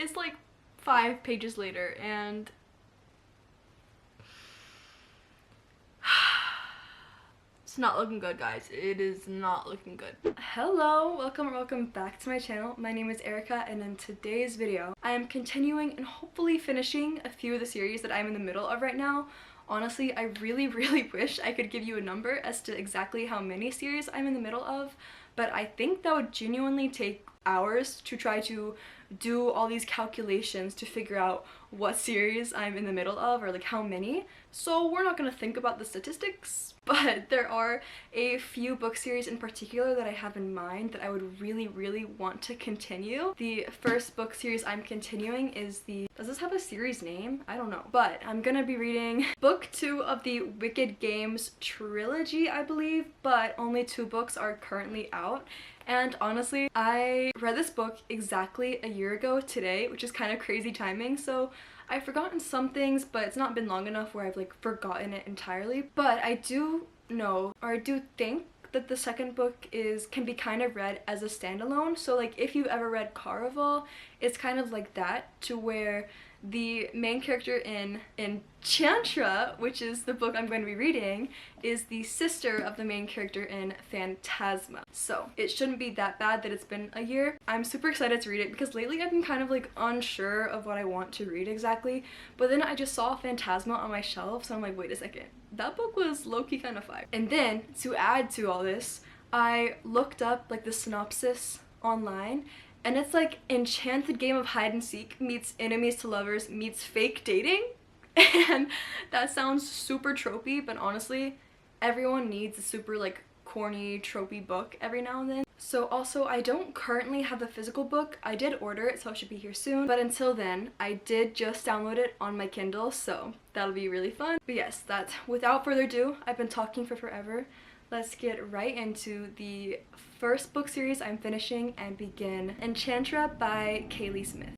It's like 5 pages later and it's not looking good, guys. It is not looking good. Hello, welcome back to my channel. My name is Erica, and in today's video, I am continuing and hopefully finishing a few of the series that I'm in the middle of right now. Honestly, I really wish I could give you a number as to exactly how many series I'm in the middle of, but I think that would genuinely take hours to try to do all these calculations to figure out what series I'm in the middle of, or like how many. So we're not gonna think about the statistics, but there are a few book series in particular that I have in mind that I would really want to continue. The first book series I'm continuing is the, does this have a series name? I don't know. But I'm gonna be reading book 2 of the Wicked Games trilogy, I believe, but only 2 books are currently out. And honestly, I read this book exactly a year ago today, which is kind of crazy timing, so I've forgotten some things, but it's not been long enough where I've like forgotten it entirely. But I do know, or I do think, that the second book can be kind of read as a standalone. So like if you've ever read Caraval, it's kind of like that, to where the main character in Enchantra, which is the book I'm going to be reading, is the sister of the main character in Phantasma. So it shouldn't be that bad that it's been a year. I'm super excited to read it because lately I've been kind of like unsure of what I want to read exactly, but then I just saw Phantasma on my shelf, so I'm like, wait a second, that book was low-key kind of fire. And then to add to all this, I looked up like the synopsis online, and it's like Enchanted Game of Hide and Seek meets Enemies to Lovers meets fake dating. And that sounds super tropey, but honestly, everyone needs a super like corny tropey book every now and then. So also, I don't currently have the physical book. I did order it, so it should be here soon. But until then, I did just download it on my Kindle, so that'll be really fun. But yes, without further ado, I've been talking for forever. Let's get right into the first book series I'm finishing and begin Enchantra by Kaylee Smith.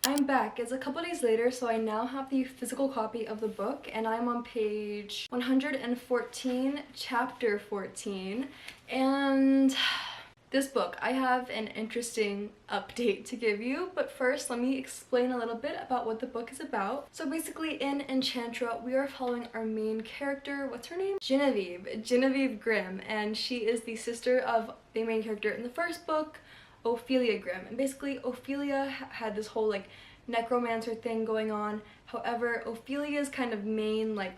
I'm back. It's a couple days later, so I now have the physical copy of the book, and I'm on page 114, chapter 14, and this book, I have an interesting update to give you, but first let me explain a little bit about what the book is about. So basically in Enchantra, we are following our main character, what's her name? Genevieve Grimm, and she is the sister of the main character in the first book, Ophelia Grimm. And basically Ophelia had this whole like necromancer thing going on. However, Ophelia's kind of main like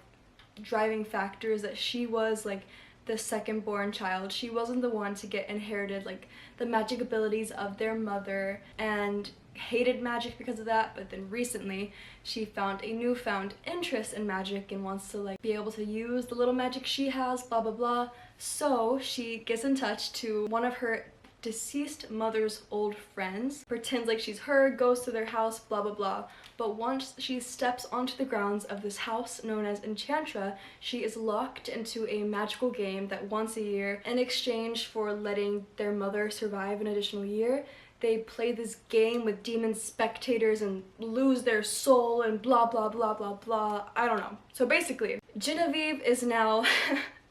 driving factor is that she was like the second born child. She wasn't the one to get inherited like the magic abilities of their mother, and hated magic because of that. But then recently she found a newfound interest in magic and wants to like be able to use the little magic she has, blah blah blah. So she gets in touch to one of her deceased mother's old friends, pretends like she's her, goes to their house, blah blah blah. But once she steps onto the grounds of this house known as Enchantra, she is locked into a magical game that once a year, in exchange for letting their mother survive an additional year, they play this game with demon spectators and lose their soul and blah blah blah blah blah. I don't know. So basically, Genevieve is now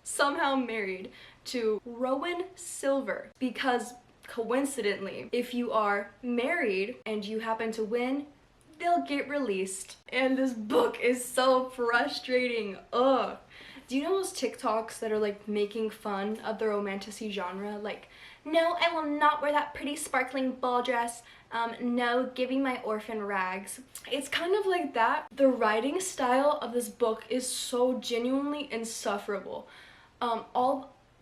somehow married to Rowan Silver, because coincidentally, if you are married and you happen to win, they'll get released. And this book is so frustrating. Ugh. Do you know those TikToks that are like making fun of the romantasy genre? Like, no, I will not wear that pretty sparkling ball dress. No, giving my orphan rags. It's kind of like that. The writing style of this book is so genuinely insufferable.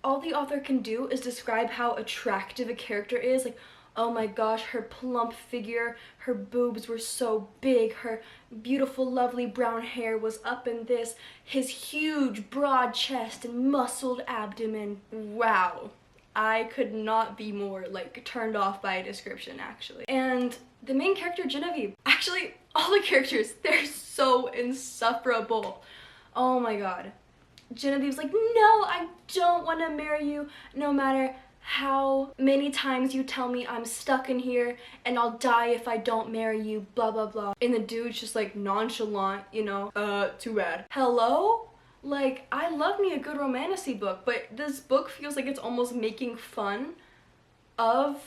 All the author can do is describe how attractive a character is, like, oh my gosh, her plump figure, her boobs were so big, her beautiful lovely brown hair was up in this, his huge broad chest and muscled abdomen. Wow. I could not be more like turned off by a description actually. And the main character, Genevieve, actually all the characters, they're so insufferable. Oh my god. Genevieve's like, no, I don't want to marry you no matter how many times you tell me I'm stuck in here and I'll die if I don't marry you, blah blah blah. And the dude's just like nonchalant, you know, too bad. Hello? Like, I love me a good romantasy book, but this book feels like it's almost making fun of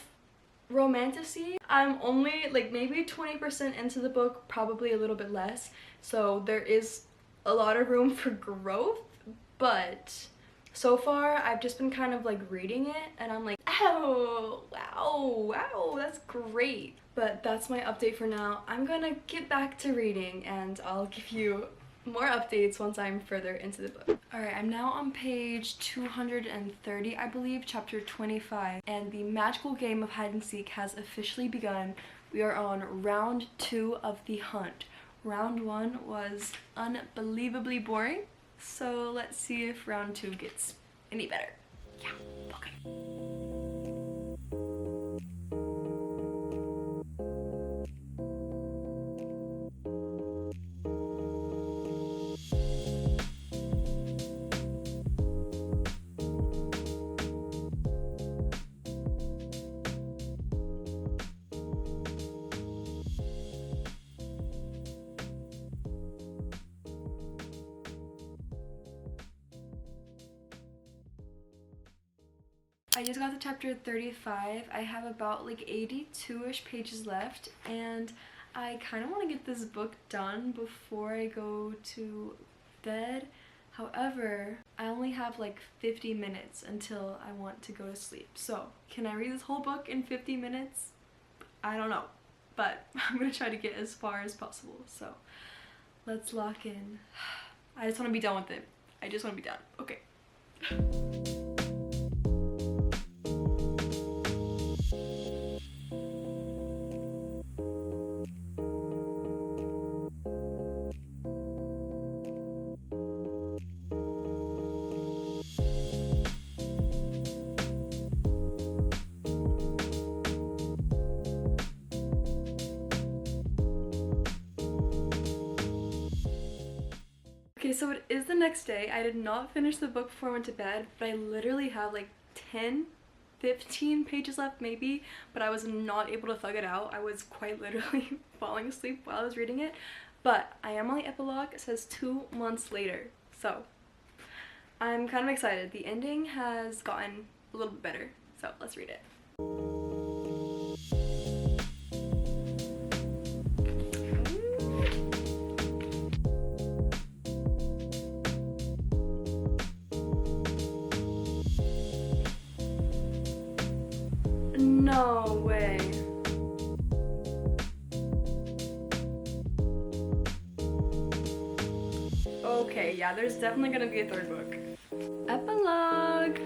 romantasy. I'm only like maybe 20% into the book, probably a little bit less, so there is a lot of room for growth, but so far I've just been kind of like reading it and I'm like, oh wow, that's great. But that's my update for now. I'm gonna get back to reading and I'll give you more updates once I'm further into the book. Alright, I'm now on page 230, I believe, chapter 25, and the magical game of hide and seek has officially begun. We are on round 2 of the hunt. Round 1 was unbelievably boring, so let's see if round 2 gets any better. Yeah, okay. I just got to chapter 35. I have about like 82-ish pages left and I kind of want to get this book done before I go to bed. However, I only have like 50 minutes until I want to go to sleep. So, can I read this whole book in 50 minutes? I don't know, but I'm going to try to get as far as possible. So, let's lock in. I just want to be done with it. I just want to be done. Okay. Okay, so it is the next day. I did not finish the book before I went to bed, but I literally have like 15 pages left maybe, but I was not able to thug it out. I was quite literally falling asleep while I was reading it, but I am on the epilogue. It says 2 months later, so I'm kind of excited. The ending has gotten a little bit better, so let's read it. No way. Okay, yeah, there's definitely gonna be a third book. Epilogue.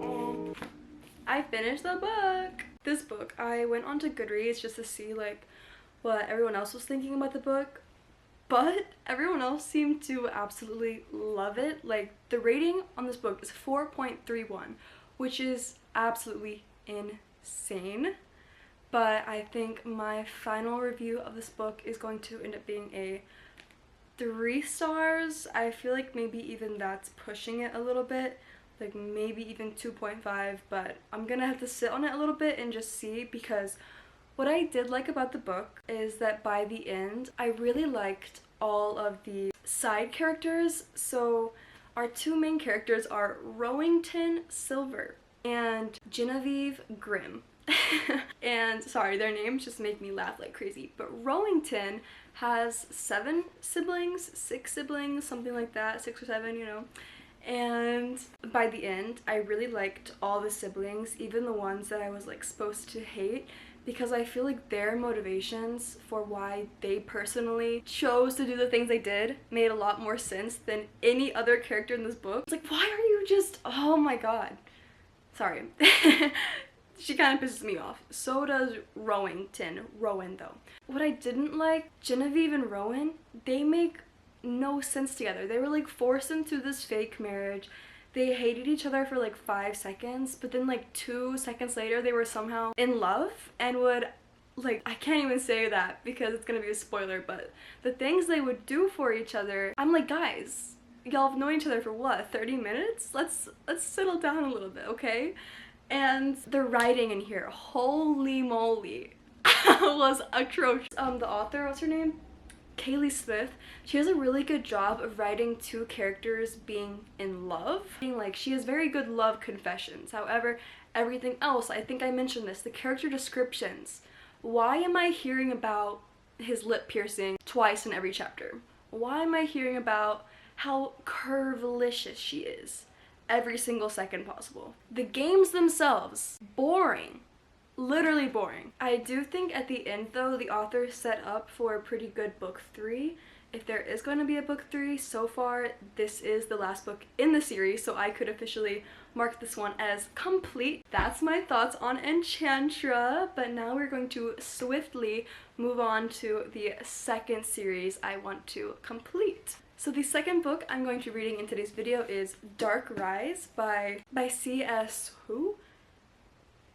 Oh, I finished the book. This book, I went onto Goodreads just to see like what everyone else was thinking about the book. But everyone else seemed to absolutely love it. Like, the rating on this book is 4.31, which is absolutely insane. But I think my final review of this book is going to end up being a 3 stars. I feel like maybe even that's pushing it a little bit. Like, maybe even 2.5, but I'm gonna have to sit on it a little bit and just see, because what I did like about the book is that by the end, I really liked all of the side characters. So our 2 main characters are Rowington Silver and Genevieve Grimm. And sorry, their names just make me laugh like crazy. But Rowington has 7 siblings, 6 siblings, something like that, 6 or 7, you know. And by the end, I really liked all the siblings, even the ones that I was like supposed to hate, because I feel like their motivations for why they personally chose to do the things they did made a lot more sense than any other character in this book. It's like, why are you just, oh my god. Sorry. She kind of pisses me off. So does Rowan though. What I didn't like, Genevieve and Rowan, they make no sense together. They were like forced into this fake marriage. They hated each other for like 5 seconds, but then like 2 seconds later they were somehow in love and would, like, I can't even say that because it's gonna be a spoiler, but the things they would do for each other, I'm like, guys, y'all have known each other for what, 30 minutes? Let's settle down a little bit, okay? And the writing in here, holy moly, was atrocious. The author, what's her name? Kaylee Smith, she does a really good job of writing 2 characters being in love. Like, she has very good love confessions. However, everything else, I think I mentioned this, the character descriptions. Why am I hearing about his lip piercing twice in every chapter? Why am I hearing about how curvilicious she is every single second possible? The games themselves, boring. Literally boring. I do think at the end though, the author set up for a pretty good book 3. If there is going to be a book 3, so far this is the last book in the series, so I could officially mark this one as complete. That's my thoughts on Enchantra, but now we're going to swiftly move on to the second series I want to complete. So the second book I'm going to be reading in today's video is Dark Rise by C.S. who?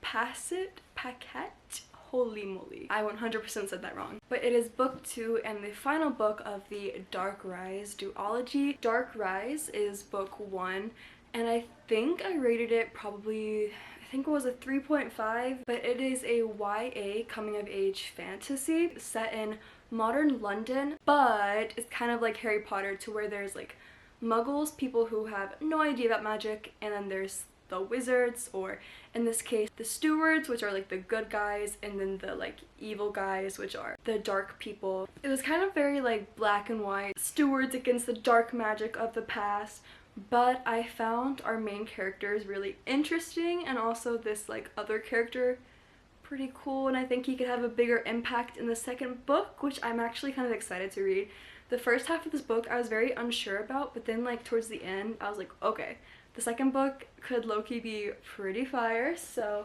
Paquette? Holy moly. I 100% said that wrong. But it is book 2 and the final book of the Dark Rise duology. Dark Rise is book 1 and I think I rated it probably, I think it was a 3.5, but it is a YA coming of age fantasy set in modern London, but it's kind of like Harry Potter to where there's like muggles, people who have no idea about magic, and then there's the wizards, or in this case the stewards, which are like the good guys, and then the like evil guys, which are the dark people. It was kind of very like black and white, stewards against the dark magic of the past, but I found our main characters really interesting, and also this like other character pretty cool, and I think he could have a bigger impact in the second book, which I'm actually kind of excited to read. The first half of this book I was very unsure about, but then like towards the end I was like, okay, the second book could low-key be pretty fire, so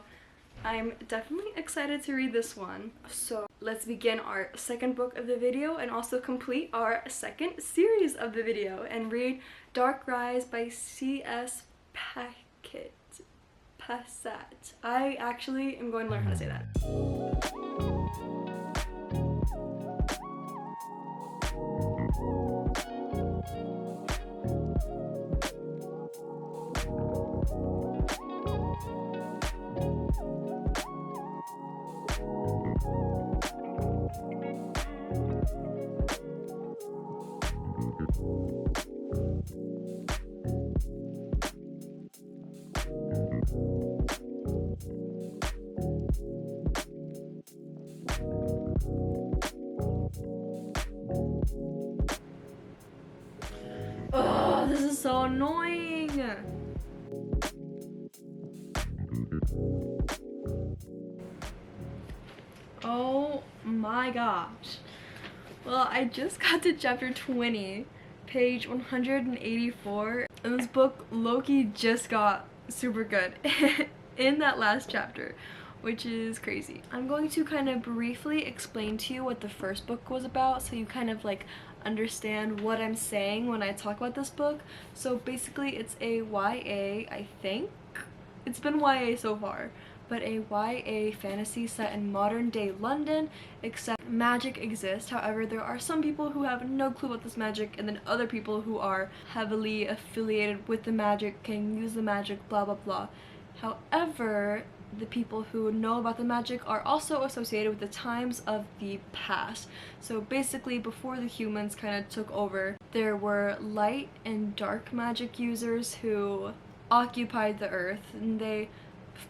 I'm definitely excited to read this one. So let's begin our second book of the video and also complete our second series of the video and read Dark Rise by C.S. Paquette. I actually am going to learn how to say that. Oh, this is so annoying. Oh my gosh. Well, I just got to chapter 20, page 184, and this book low-key just got super good in that last chapter, which is crazy. I'm going to kind of briefly explain to you what the first book was about, so you kind of like understand what I'm saying when I talk about this book. So basically it's a YA, I think. It's been YA so far, but a YA fantasy set in modern day London, except magic exists. However, there are some people who have no clue about this magic, and then other people who are heavily affiliated with the magic, can use the magic, blah blah blah. However, the people who know about the magic are also associated with the times of the past. So basically, before the humans kind of took over, there were light and dark magic users who occupied the earth, and they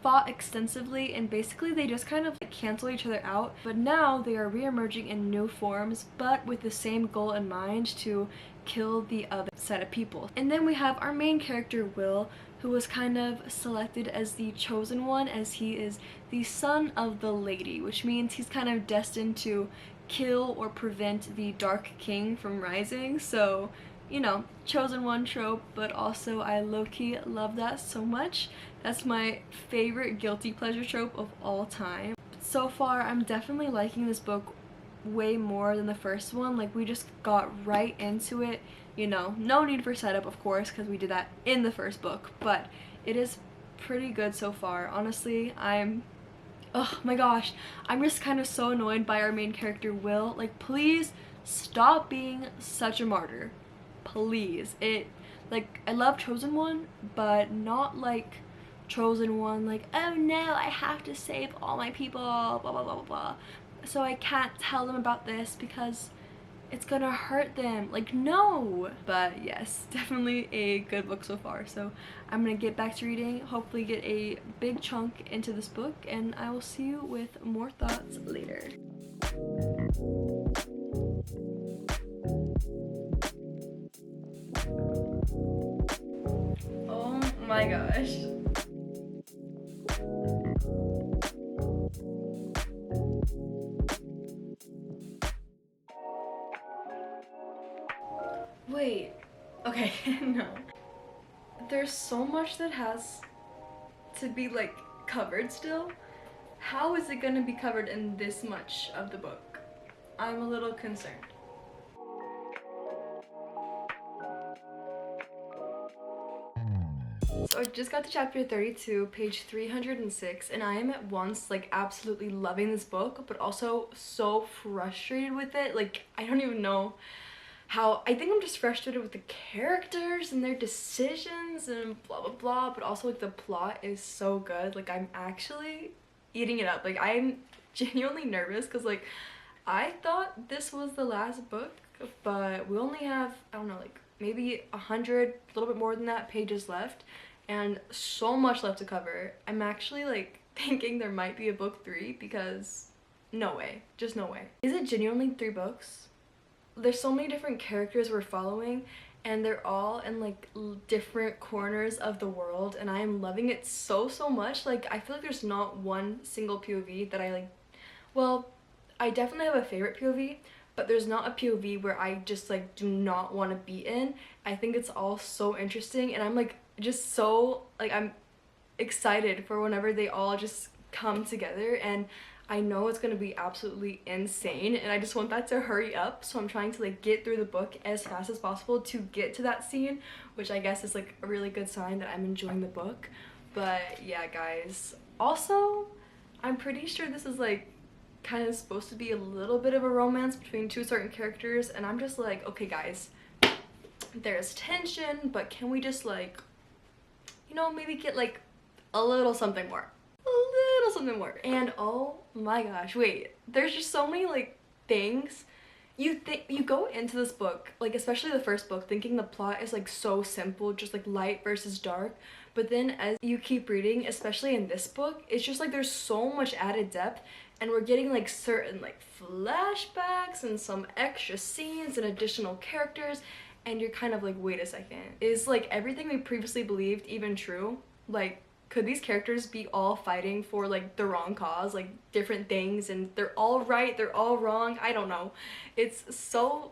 fought extensively, and basically they just kind of like cancel each other out. But now they are re-emerging in new forms, but with the same goal in mind, to kill the other set of people. And then we have our main character, Will, who was kind of selected as the chosen one, as he is the son of the lady, which means he's kind of destined to kill or prevent the Dark King from rising. So, you know, chosen one trope, but also I low-key love that so much. That's my favorite guilty pleasure trope of all time. So far, I'm definitely liking this book way more than the first one. Like, we just got right into it, you know. No need for setup, of course, because we did that in the first book, but it is pretty good so far. Honestly, oh my gosh, I'm just kind of so annoyed by our main character, Will. Like, please stop being such a martyr. Please. Like, I love Chosen One, but not like Chosen One, like, oh no, I have to save all my people, blah blah blah blah blah. So I can't tell them about this because it's gonna hurt them. Like, no. But yes, definitely a good book so far. So I'm gonna get back to reading, hopefully get a big chunk into this book, and I will see you with more thoughts later. Oh my gosh. Wait, okay, no. There's so much that has to be like covered still. How is it gonna be covered in this much of the book? I'm a little concerned. So I just got to chapter 32, page 306, and I am at once like absolutely loving this book, but also so frustrated with it. Like, I don't even know how. I think I'm just frustrated with the characters and their decisions and blah blah blah, but also like the plot is so good. Like, I'm actually eating it up. Like, I'm genuinely nervous because like I thought this was the last book, but we only have, I don't know, like maybe 100, a little bit more than that, pages left, and so much left to cover. I'm actually like thinking there might be a book 3 because no way, just no way. Is it genuinely 3 books? There's so many different characters we're following, and they're all in like different corners of the world, and I am loving it so much. Like, I feel like there's not one single POV that I like. Well, I definitely have a favorite POV, but there's not a POV where I just like do not want to be in. I think it's all so interesting, and I'm like just so like I'm excited for whenever they all just come together, and I know it's gonna be absolutely insane, and I just want that to hurry up. So I'm trying to like get through the book as fast as possible to get to that scene, which I guess is like a really good sign that I'm enjoying the book. But yeah, guys, also I'm pretty sure this is like kind of supposed to be a little bit of a romance between 2 certain characters, and I'm just like, okay guys, there's tension, but can we just like, you know, maybe get like a little something more, a little something more. And oh my gosh, wait, there's just so many like things. You go into this book, like especially the first book, thinking the plot is like so simple, just like light versus dark, but then as you keep reading, especially in this book, it's just like there's so much added depth, and we're getting like certain like flashbacks and some extra scenes and additional characters, and you're kind of like, wait a second, is like everything we previously believed even true? Like, could these characters be all fighting for like the wrong cause, like different things, and they're all right, they're all wrong? I don't know. It's so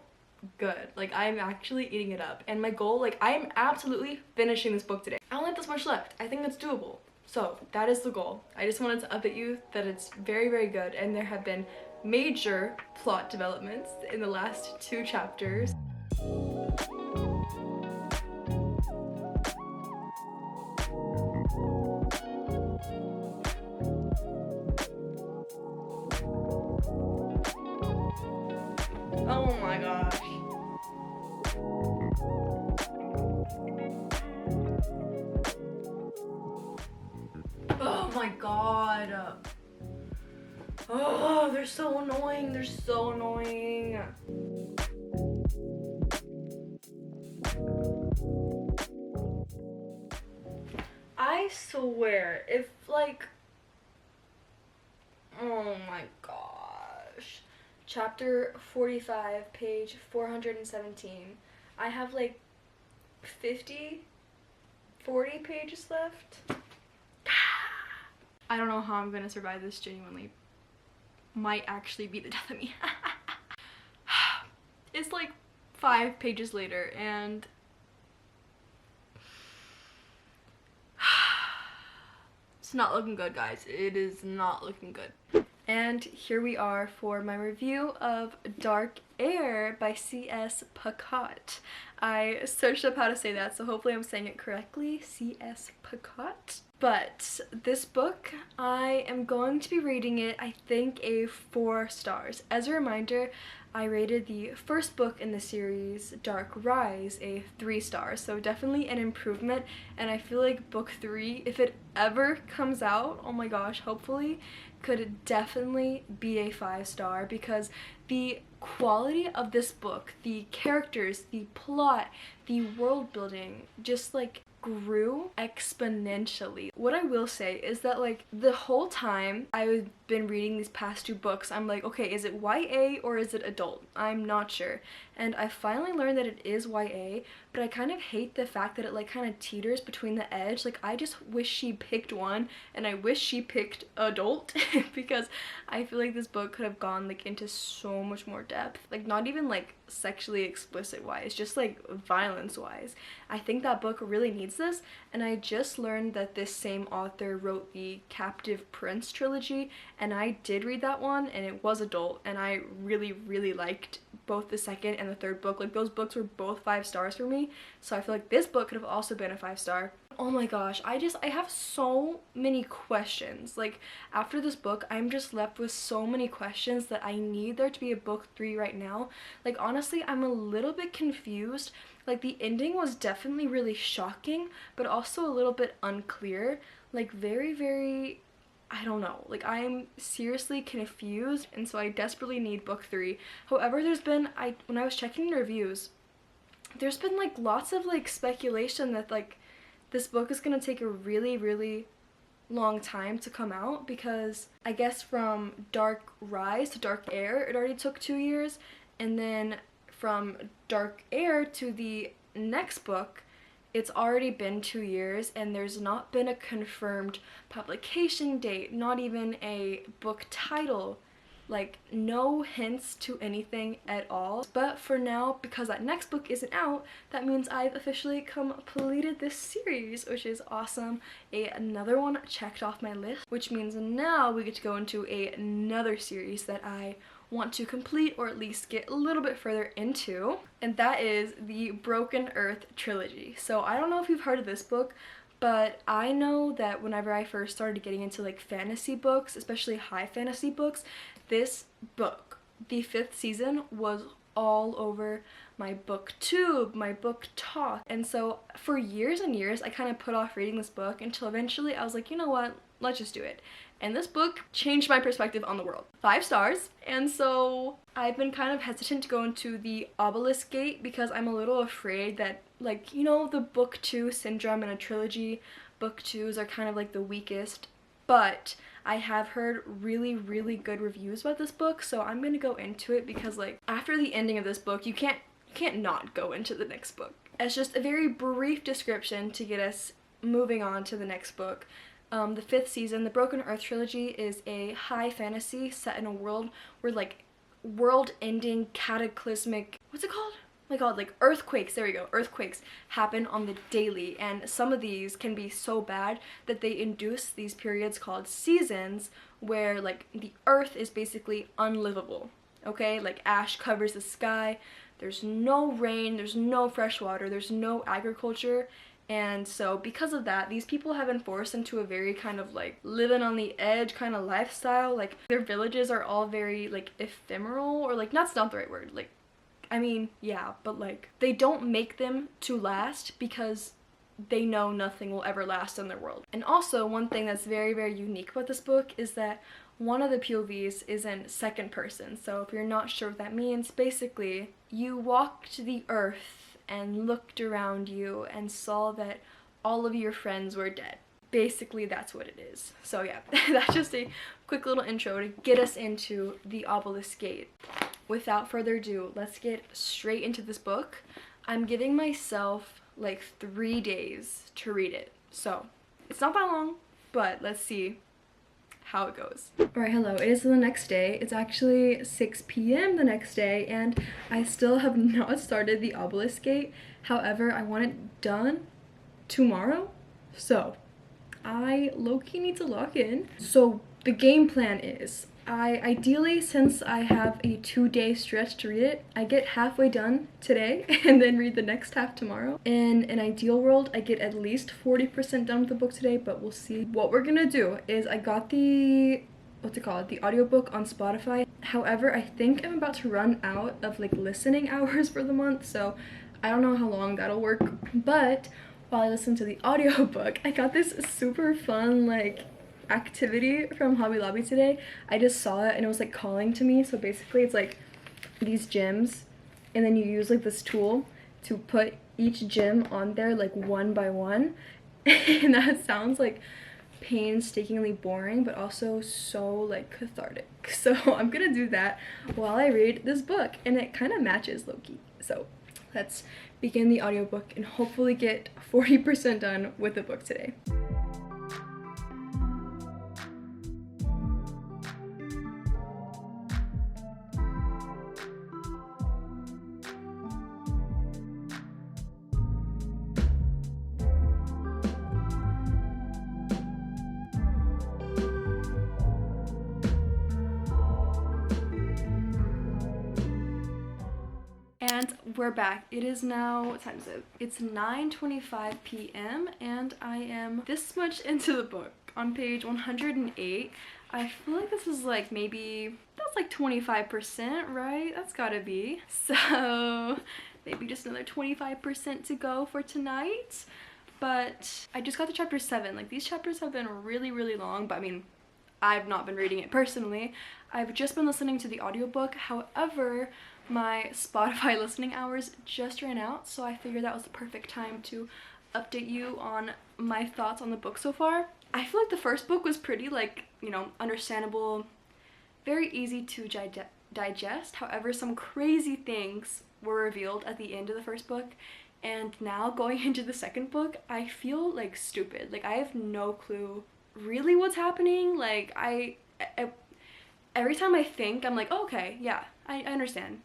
good. Like, I'm actually eating it up, and my goal, like, I am absolutely finishing this book today. I don't have this much left. I think it's doable. So that is the goal. I just wanted to update you that it's very good, and there have been major plot developments in the last 2 chapters. Oh my gosh. Oh my god. Oh, they're so annoying. They're so annoying. I swear, if like, oh my gosh. Chapter 45, page 417. I have like 40 pages left. I don't know how I'm gonna survive this, genuinely. Might actually be the death of me. It's like 5 pages later, and it's not looking good, guys. It is not looking good. And here we are for my review of Dark Air by C.S. Pacot. I searched up how to say that, so hopefully I'm saying it correctly. C.S. Pacot. But this book, I am going to be rating it, I think, a 4 stars. As a reminder, I rated the first book in the series, Dark Rise, a 3 stars, so definitely an improvement. And I feel like book 3, if it ever comes out, oh my gosh, hopefully, could definitely be a 5 star, because the quality of this book, the characters, the plot, the world building, just like grew exponentially. What I will say is that like the whole time I've been reading these past 2 books, I'm like, okay, is it YA or is it adult? I'm not sure. And I finally learned that it is YA, but I kind of hate the fact that it like kind of teeters between the edge. Like I just wish she picked one, and I wish she picked adult because I feel like this book could have gone like into so much more depth. Like not even like sexually explicit wise, just like violence wise. I think that book really needs this, and I just learned that this same author wrote the Captive Prince trilogy, and I did read that one and it was adult, and I really liked both the second and the third book. Like those books were both 5 stars for me, so I feel like this book could have also been a 5 star. Oh my gosh, I have so many questions. Like after this book, I'm just left with so many questions that I need there to be a book 3 right now. Like honestly, I'm a little bit confused. Like the ending was definitely really shocking, but also a little bit unclear. Like very, I don't know. Like I'm seriously confused, and so I desperately need book 3. However, when I was checking the reviews, there's been like lots of like speculation that like this book is gonna take a really long time to come out, because I guess from Dark Rise to Dark Air it already took 2 years, and then from Dark Air to the next book it's already been 2 years, and there's not been a confirmed publication date, not even a book title. Like no hints to anything at all. But for now, because that next book isn't out, that means I've officially completed this series, which is awesome. Another one checked off my list, which means now we get to go into another series that I want to complete, or at least get a little bit further into, and that is the Broken Earth trilogy. So I don't know if you've heard of this book, but I know that whenever I first started getting into like fantasy books, especially high fantasy books, this book, the 5th season, was all over my booktube, my book talk. And so for years and years I kind of put off reading this book until eventually I was like, you know what, let's just do it. And this book changed my perspective on the world. 5 stars. And so I've been kind of hesitant to go into the Obelisk Gate because I'm a little afraid that, like, you know, the book 2 syndrome in a trilogy, book 2s are kind of like the weakest. But I have heard really good reviews about this book, so I'm gonna go into it because like after the ending of this book, you can't not go into the next book. It's just a very brief description to get us moving on to the next book. The 5th season, the Broken Earth trilogy, is a high fantasy set in a world where like world-ending cataclysmic, what's it called? Oh my god, like earthquakes, there we go, earthquakes happen on the daily, and some of these can be so bad that they induce these periods called seasons where like the earth is basically unlivable, okay? Like ash covers the sky, there's no rain, there's no fresh water, there's no agriculture. And so because of that, these people have been forced into a very kind of like living on the edge kind of lifestyle. Like their villages are all very like ephemeral, or like that's not the right word. Like, I mean, yeah, but like they don't make them to last because they know nothing will ever last in their world. And also one thing that's very unique about this book is that one of the POVs is in second person. So if you're not sure what that means, basically you walked the earth and looked around you and saw that all of your friends were dead. Basically, that's what it is. So yeah, that's just a quick little intro to get us into the Obelisk Gate. Without further ado, let's get straight into this book. I'm giving myself like 3 days to read it. So it's not that long, but let's see how it goes. Alright, hello. It is the next day. It's actually 6 p.m. the next day, and I still have not started the Obelisk Gate. However, I want it done tomorrow, so I low-key need to lock in. So the game plan is Ideally, since I have a 2-day stretch to read it, I get halfway done today and then read the next half tomorrow. In an ideal world, I get at least 40% done with the book today, but we'll see. What we're gonna do is I got the, what's it called, the audiobook on Spotify. However, I think I'm about to run out of like listening hours for the month, so I don't know how long that'll work. But while I listen to the audiobook, I got this super fun like activity from Hobby Lobby today. I just saw it and it was like calling to me. So basically it's like these gems, and then you use like this tool to put each gem on there like one by one. And that sounds like painstakingly boring, but also so like cathartic. So I'm gonna do that while I read this book, and it kind of matches Loki. So let's begin the audiobook and hopefully get 40% done with the book today. And we're back. It is now, what time is it? It's 9:25 p.m. and I am this much into the book. On page 108. I feel like this is like maybe, that's like 25%, right? That's gotta be. So maybe just another 25% to go for tonight. But I just got to chapter 7. Like, these chapters have been really, really long, but I mean, I've not been reading it personally. I've just been listening to the audiobook. However, my Spotify listening hours just ran out, so I figured that was the perfect time to update you on my thoughts on the book so far. I feel like the first book was pretty, like, you know, understandable, very easy to digest. However, some crazy things were revealed at the end of the first book, and now going into the second book, I feel like stupid. Like, I have no clue really what's happening. Like, I every time I think, I'm like, oh, okay, yeah, I understand.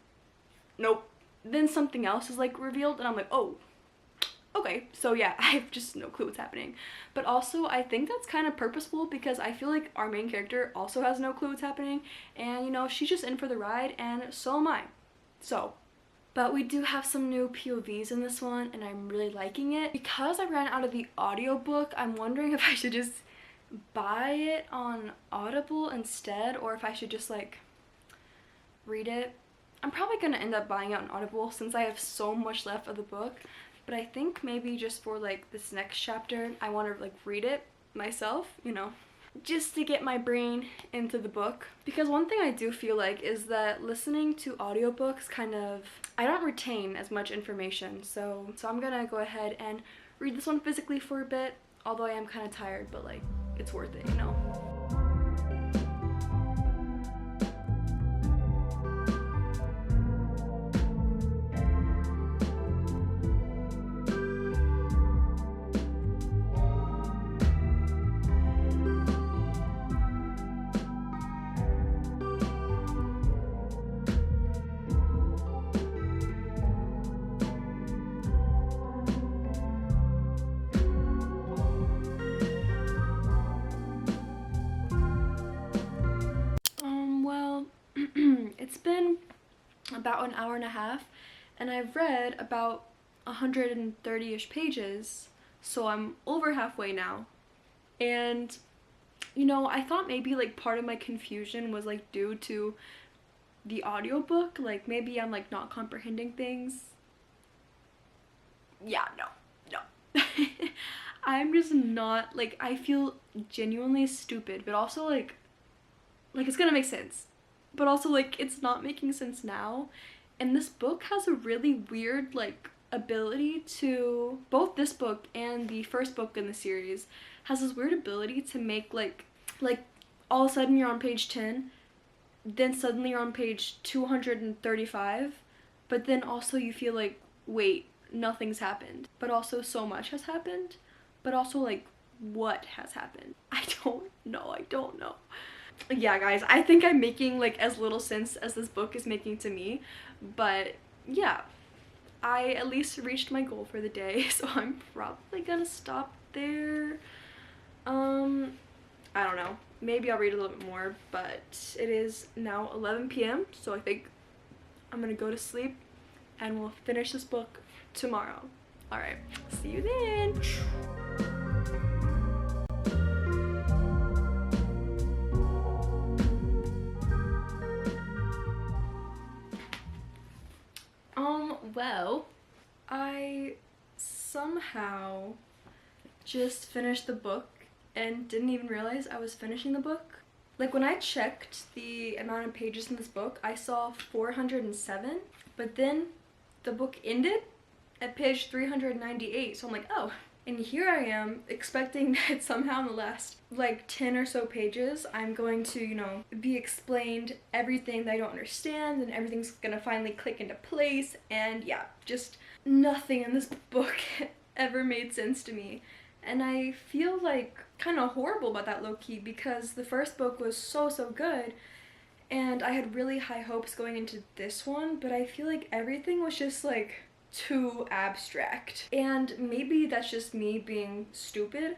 Nope. Then something else is like revealed and I'm like, oh, okay. So yeah, I have just no clue what's happening. But also I think that's kind of purposeful because I feel like our main character also has no clue what's happening, and you know, she's just in for the ride, and so am I. So, but we do have some new POVs in this one and I'm really liking it. Because I ran out of the audiobook, I'm wondering if I should just buy it on Audible instead, or if I should just like read it. I'm probably gonna end up buying it on Audible since I have so much left of the book, but I think maybe just for like this next chapter I want to like read it myself, you know, just to get my brain into the book. Because one thing I do feel like is that listening to audiobooks kind of, I don't retain as much information, so I'm gonna go ahead and read this one physically for a bit, although I am kind of tired, but like, it's worth it, you know. It's been about an hour and a half and I've read about 130-ish pages, so I'm over halfway now. And you know, I thought maybe like part of my confusion was like due to the audiobook, like maybe I'm like not comprehending things. Yeah, no. I'm just not, like, I feel genuinely stupid, but also like it's gonna make sense, but also like it's not making sense now. And this book has a really weird like ability to, both this book and the first book in the series has this weird ability to make like all of a sudden you're on page 10, then suddenly you're on page 235, but then also you feel like, wait, nothing's happened, but also so much has happened, but also like what has happened? I don't know. Yeah, guys, I think I'm making like as little sense as this book is making to me, but yeah, I at least reached my goal for the day, so I'm probably gonna stop there. I don't know. maybe I'll read a little bit more, but it is now 11 p.m. so I think I'm gonna go to sleep and we'll finish this book tomorrow. All right, see you then. Well, I somehow just finished the book and didn't even realize I was finishing the book. Like, when I checked the amount of pages in this book, I saw 407, but then the book ended at page 398, so I'm like, oh. And here I am expecting that somehow in the last like 10 or so pages I'm going to, you know, be explained everything that I don't understand and everything's gonna finally click into place, and yeah, just nothing in this book ever made sense to me. And I feel like kind of horrible about that, low-key, because the first book was so good and I had really high hopes going into this one, but I feel like everything was just like too abstract. And maybe that's just me being stupid,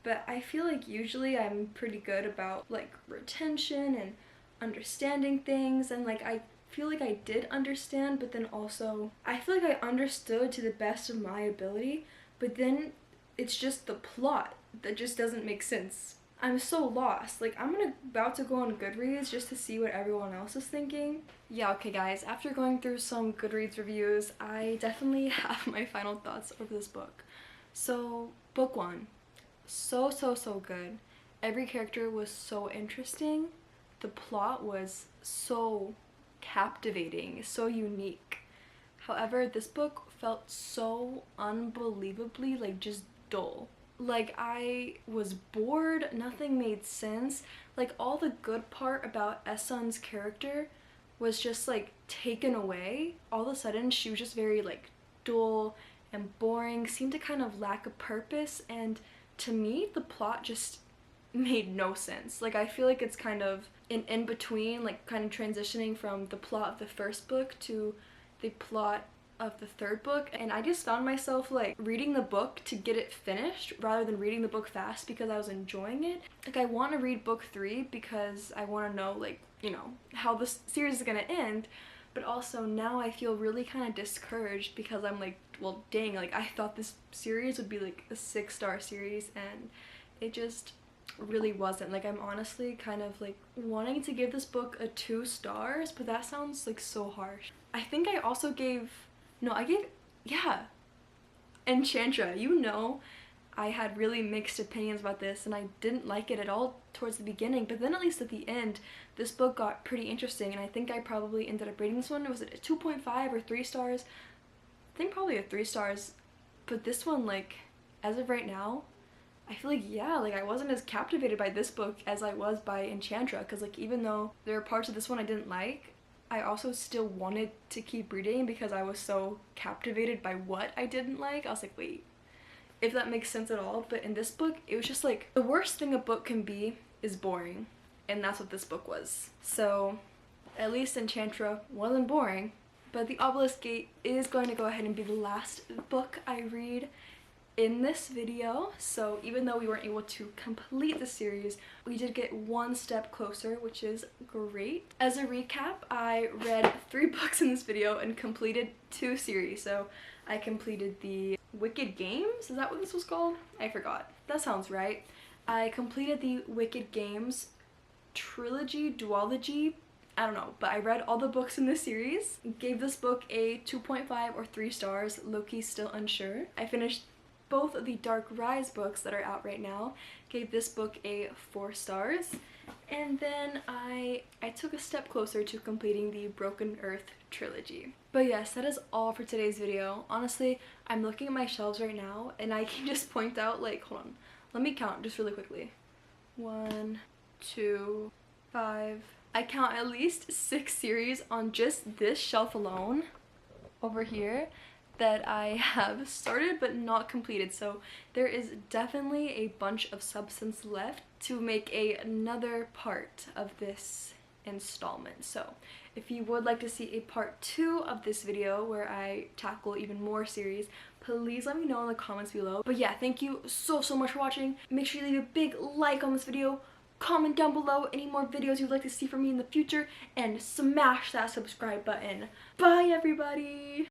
but I feel like usually I'm pretty good about like retention and understanding things, and like I feel like I did understand, but then also I feel like I understood to the best of my ability, but then it's just the plot that just doesn't make sense. I'm so lost. Like, I'm about to go on Goodreads just to see what everyone else is thinking. Yeah, okay guys, after going through some Goodreads reviews, I definitely have my final thoughts over this book. So, book one. So good. Every character was so interesting. The plot was so captivating, so unique. However, this book felt so unbelievably, like, just dull. Like, I was bored, nothing made sense. Like, all the good part about Esun's character was just like taken away. All of a sudden she was just very like dull and boring, seemed to kind of lack a purpose, and to me the plot just made no sense. Like, I feel like it's kind of in between, like kind of transitioning from the plot of the first book to the plot of the third book, and I just found myself like reading the book to get it finished rather than reading the book fast because I was enjoying it. Like, I want to read book 3 because I want to know, like, you know, how this series is gonna end, but also now I feel really kind of discouraged because I'm like, well, dang, like I thought this series would be like a 6-star series and it just really wasn't. Like, I'm honestly kind of like wanting to give this book a 2 stars, but that sounds like so harsh. I think I also gave, no, I gave, yeah, Enchantra. You know, I had really mixed opinions about this and I didn't like it at all towards the beginning, but then at least at the end this book got pretty interesting, and I think I probably ended up rating this one, was it a 2.5 or 3 stars? I think probably a 3 stars, but this one, like, as of right now, I feel like, yeah, like I wasn't as captivated by this book as I was by Enchantra, because like even though there are parts of this one I didn't like, I also still wanted to keep reading because I was so captivated by what I didn't like. I was like, wait, if that makes sense at all. But in this book, it was just like, the worst thing a book can be is boring, and that's what this book was. So at least Enchantra wasn't boring, but The Obelisk Gate is going to go ahead and be the last book I read in this video. So even though we weren't able to complete the series, we did get one step closer, which is great. As a recap, I read 3 books in this video and completed 2 series. So I completed the Wicked Games, is that what this was called? I forgot. That sounds right. I completed the Wicked Games trilogy, duology, I don't know, but I read all the books in this series. Gave this book a 2.5 or 3 stars, low-key still unsure. I finished both of the Dark Rise books that are out right now. Gave this book a 4 stars. And then I took a step closer to completing the Broken Earth trilogy. But yes, that is all for today's video. Honestly, I'm looking at my shelves right now and I can just point out, like, hold on, let me count just really quickly. 1, 2, 5. I count at least 6 series on just this shelf alone over here that I have started but not completed, so there is definitely a bunch of substance left to make another part of this installment. So if you would like to see a part 2 of this video where I tackle even more series, please let me know in the comments below. But yeah, thank you so much for watching. Make sure you leave a big like on this video comment down below any more videos you'd like to see from me in the future, and smash that subscribe button. Bye everybody!